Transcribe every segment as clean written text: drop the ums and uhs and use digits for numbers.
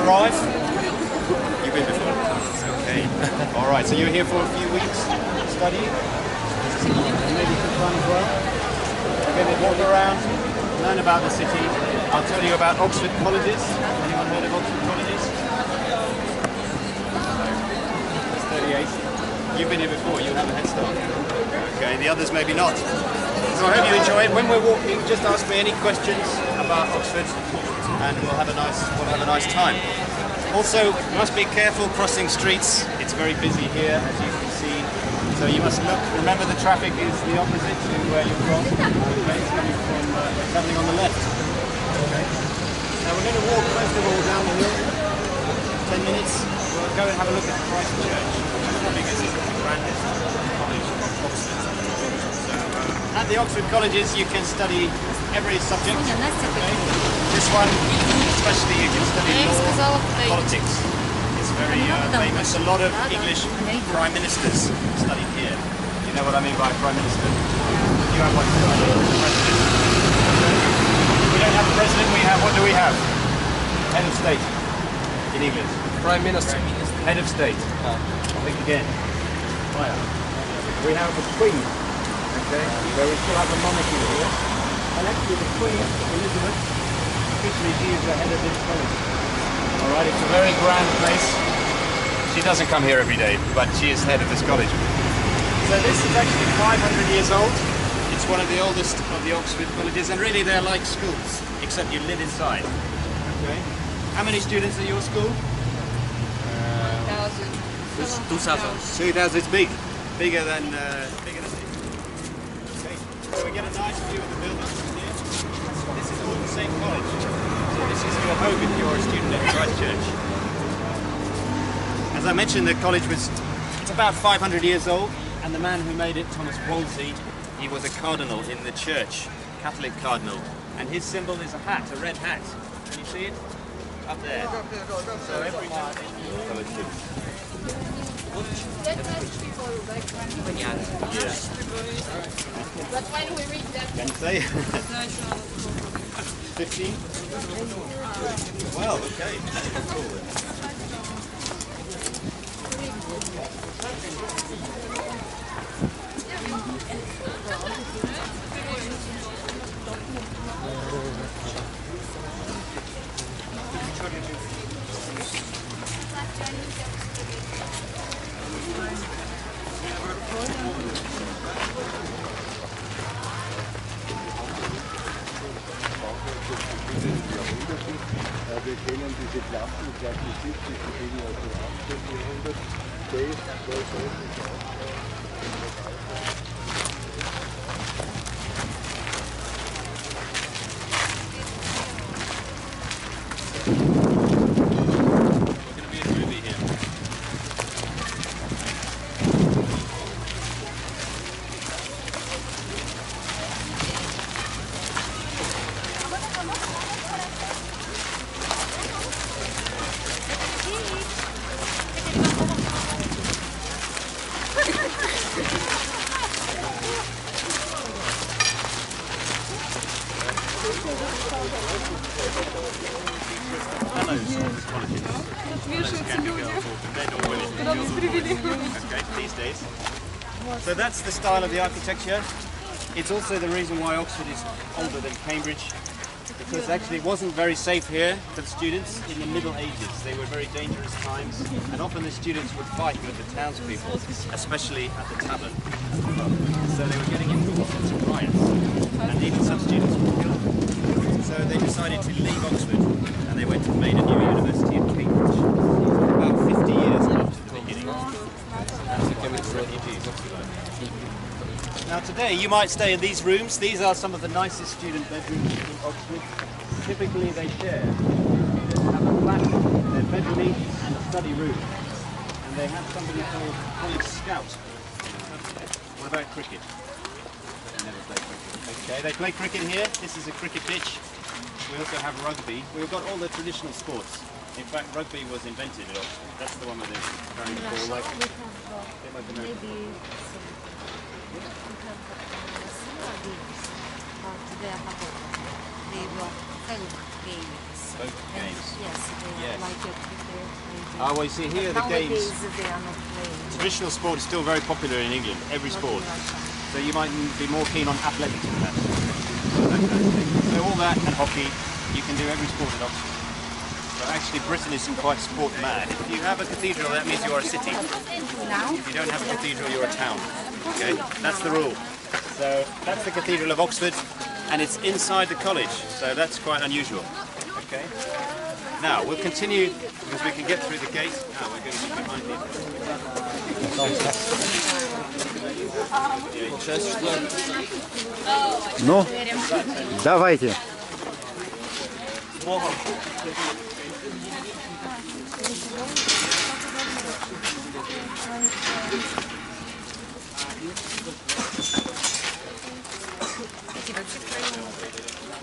arrive? You've been before? Okay. Alright, so you're here for a few weeks studying? And maybe some fun as well? You're going to walk around, learn about the city. I'll tell you about Oxford colleges. Anyone heard of Oxford colleges? 38. You've been here before, you have a head start. Okay, the others maybe not. So I hope you enjoy it. When we're walking, just ask me any questions about Oxford and we'll have a nice time. Also, you must be careful crossing streets. It's very busy here, as you can see. So you must look, remember the traffic is the opposite to where you're from. Okay, it's coming from, travelling on the left. Okay. Now we're going to walk first of all down the hill, 10 minutes. We'll go and have a look at Christ Church, the biggest, grandest college of Oxford. So, at the Oxford colleges you can study every subject. Okay. This one, especially, you can study law, politics. It's very famous. A lot of English prime ministers studied here. You know what I mean by prime minister? You have one, president. We don't have a president, we have, what do we have? Head of state in English. Prime Minister. Head of state. Think again. We have a queen. Okay. So we still have a monarchy here. And actually the Queen, Elizabeth, officially she is the head of this college. Alright, it's a very grand place. She doesn't come here every day, but she is head of this college. So this is actually 500 years old. It's one of the oldest of the Oxford colleges, and really they're like schools, except you live inside. Okay. How many students at your school? 2,000. 2,000. It's big. Bigger than this. Okay. So we get a nice view of the buildings from here. This is all the same college. So this is your home if you're a student at Christ Church. As I mentioned, the college it's about 500 years old, and the man who made it, Thomas Wolsey, he was a cardinal in the church, Catholic cardinal, and his symbol is a hat, a red hat. Can you see it? Up there. So every man in the college is. Yeah. But when we reach that... Can you say? 15? Well, okay. Cool. Wir kennen diese Klassen, Klassizist, die beginnen aus dem 18. Jahrhundert. Dave, Okay, these days. So that's the style of the architecture. It's also the reason why Oxford is older than Cambridge, because actually it wasn't very safe here for the students in the Middle Ages. They were very dangerous times, and often the students would fight with the townspeople, especially at the tavern. So they were getting into all sorts of riots, and even some students were killed. So they decided to leave Oxford, and they went and made a new university in Cambridge, about 50 years after the beginning. That's the Cambridge refugees. Now today you might stay in these rooms. These are some of the nicest student bedrooms in Oxford. Typically they share. They have a flat, their bedroom each, and a study room. And they have somebody called College Scout. What about cricket? They never play cricket. Okay, they play cricket here. This is a cricket pitch. We also have rugby. We've got all the traditional sports. In fact, rugby was invented at Oxford. That's the one where they're carrying the ball like Maybe we have similar games, but they are not. They were film games. both games. Yes, they Yes. like it if they're playing. Ah, well, you see here the games. Nowadays they are not playing. Traditional sport is still very popular in England, every sport. Like that. So you might be more keen on athletics than that. So that kind of thing. So all that and hockey, you can do every sport at Oxford. So actually Britain is quite sport mad. If you have a cathedral, that means you are a city. If you don't have a cathedral, you're a town. Okay, that's the rule. So that's the Cathedral of Oxford, and it's inside the college, so that's quite unusual. Okay. Now we'll continue because we can get through the gate. Now we're going to be behind these. Ну, давайте.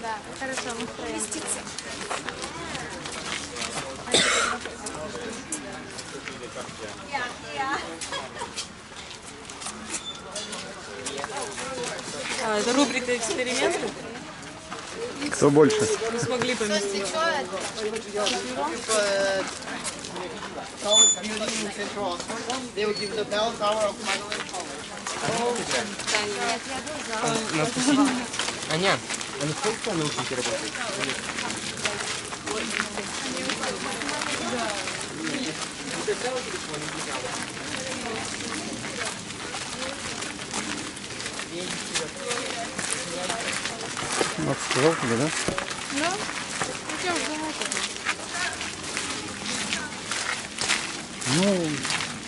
Да, хорошо, мы втроем. А, это рубрика «Эксперименты». Кто больше? Не смогли поместить. They will give the bell tower of Michael. Аня, а не сколько научите работать? Макс сказал тебе, да? Ну,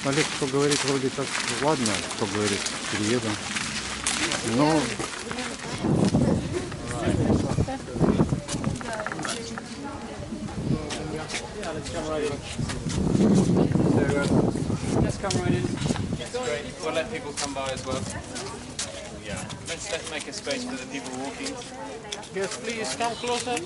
Олег, что говорит, вроде как, ладно, что говорит, перееду. Но Yeah, let's come right in. So let's come right in. That's great. We'll let people come by as well. Yeah. Let's make a space for the people walking. Yes, please come closer.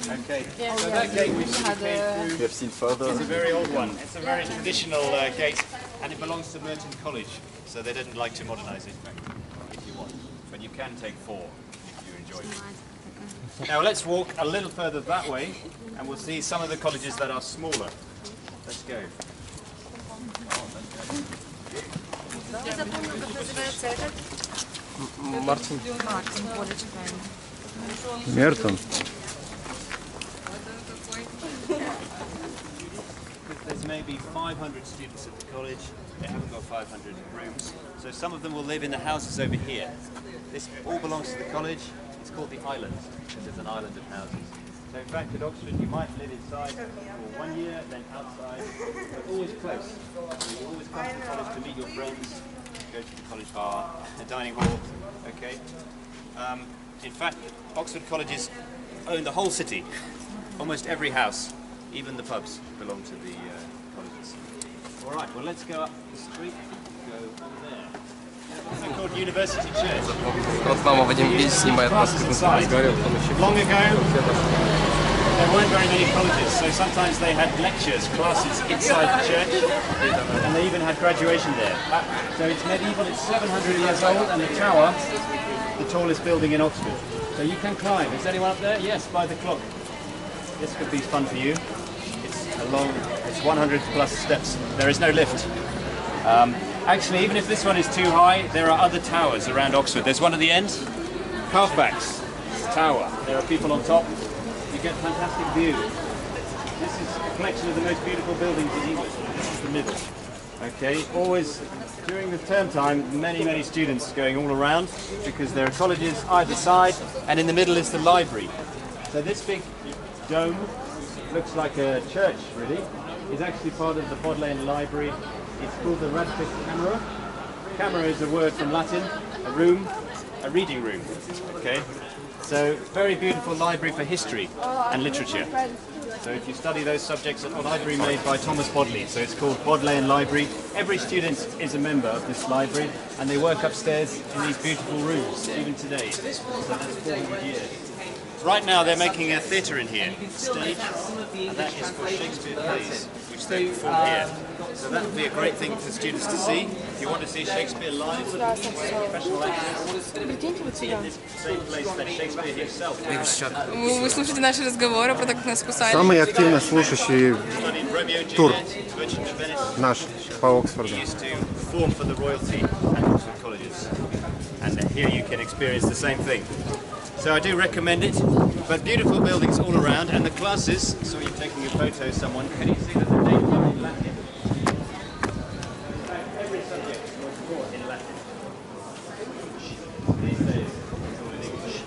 Okay. So that gate we came through we have seen further. is a very old one. It's a very traditional gate, and it belongs to Merton College. So they didn't like to modernise it, if you want. But you can take 4 if you enjoy it. Now let's walk a little further that way, and we'll see some of the colleges that are smaller. Let's go. Мартин. Мертон. There's maybe 500 students at the college. They haven't got 500 rooms. So some of them will live in the houses over here. This all belongs to the college. It's called the island, because it's an island of houses. So in fact at Oxford you might live inside for 1 year, then outside, but always close. So you always come to the college to meet your friends, go to the college bar, the dining hall, okay? In fact, Oxford colleges own the whole city. Almost every house, even the pubs, belong to the colleges. All right, well let's go up the street, go over there. It's called University Church. Вот мама в один виде снимает нас, как мы с вами разговаривали, потом еще. Long ago, there weren't very many colleges, so sometimes they had lectures, classes inside the church, and they even had graduation there. So it's medieval, it's 700 years old, and the tower, the tallest building in Oxford. So you can climb. Is anyone up there? Yes, by the clock. This could be fun for you. It's 100 plus steps. There is no lift. Actually, even if this one is too high, there are other towers around Oxford. There's one at the end, Halfbacks Tower. There are people on top. You get fantastic view. This is a collection of the most beautiful buildings in England. This is the middle. Okay, always during the term time, many students going all around because there are colleges either side, and in the middle is the library. So this big dome looks like a church, really. It's actually part of the Bodleian Library. It's called the Radcliffe Camera. Camera is a word from Latin, a room, a reading room. Okay, so very beautiful library for history and literature. So if you study those subjects, a library made by Thomas Bodley, so it's called Bodleian Library. Every student is a member of this library, and they work upstairs in these beautiful rooms, even today. So that's 400 years. Right now they're making a theatre in here, stage, and that is for Shakespeare plays, which they perform here. So that would be a great thing for students to see. If you want to see Shakespeare live, professional actors, in this same place that Shakespeare himself Вы слушаете наши разговоры про то, как нас кусали. Самый активно слушающий studied Romeo and тур Juliet, Merchant of Venice. наш по Оксфорду. He used to perform for the royalty at Oxford colleges. And here you can experience the same thing. So I do recommend it, but beautiful buildings all around, and the classes, saw you taking a photo of someone, can you see that the names are in Latin? Every subject was taught in Latin. These days, it's all in English.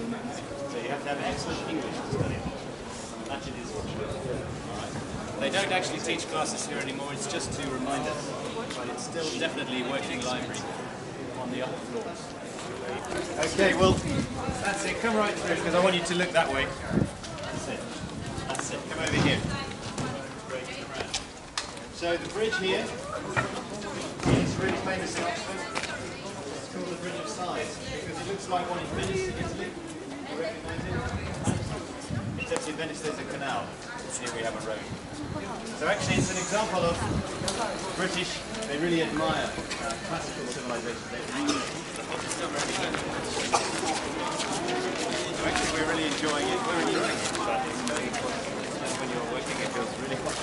So you have to have excellent English to study. Latin is alright. They don't actually teach classes here anymore, it's just to remind us, but it's still definitely a working library on the upper floors. Okay, well, that's it. Come right through, because I want you to look that way. That's it. That's it. Come over here. Great. Come around. So the bridge here is really famous in Oxford. It's called the Bridge of Sighs, because it looks like one in Venice, Italy. You recognise it? Except in Venice there's a canal. Here we have a road. So actually it's an example of British, they really admire classical civilization. So actually we're really enjoying it. We're enjoying it, but it's very important. And when you're working it feels really hot.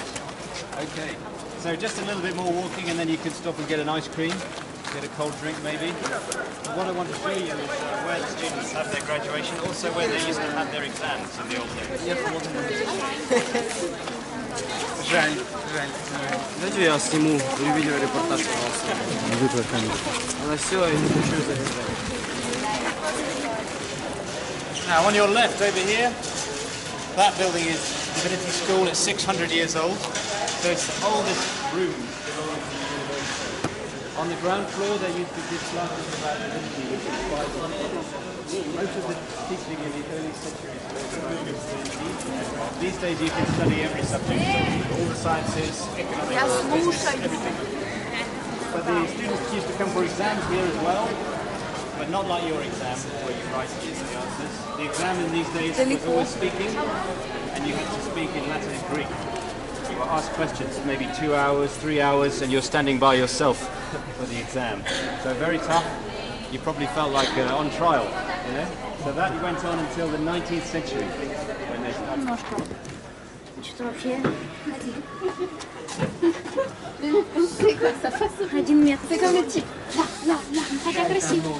Okay, so just a little bit more walking and then you can stop and get an ice cream, get a cold drink maybe. But what I want to show you is where the students have their graduation, also where they used to have their exams in the old days. Жаль. Дайте я сниму видеорепортаж, пожалуйста. Она все, я не хочу завязать. Now on your left over here, that building is Divinity School. It's 600 years old. So it's the oldest room belonging to the university. On the ground floor they used to give classes about divinity, which is 500. Most of the teaching in the early centuries was about divinity. These days you can study every subject, so all the sciences, economics, business, everything. But the students used to come for exams here as well. But not like your exam, where you write the answers. The exam in these days was always speaking, and you had to speak in Latin and Greek. You were asked questions, maybe 2 hours, 3 hours, and you're standing by yourself for the exam. So very tough. You probably felt like on trial, you know? So that went on until the 19th century, when they started. Что вообще? Один метр. Хотя красиво.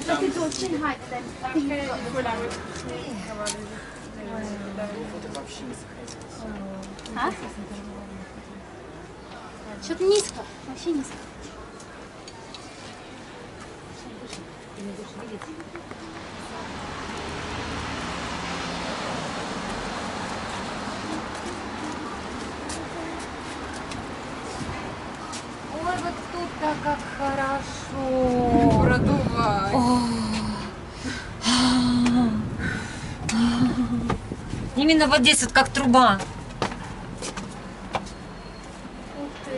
А? Что-то низко. Вообще низко. Ой, вот тут-то как хорошо. Продувай. Именно вот здесь вот как труба. Ух ты.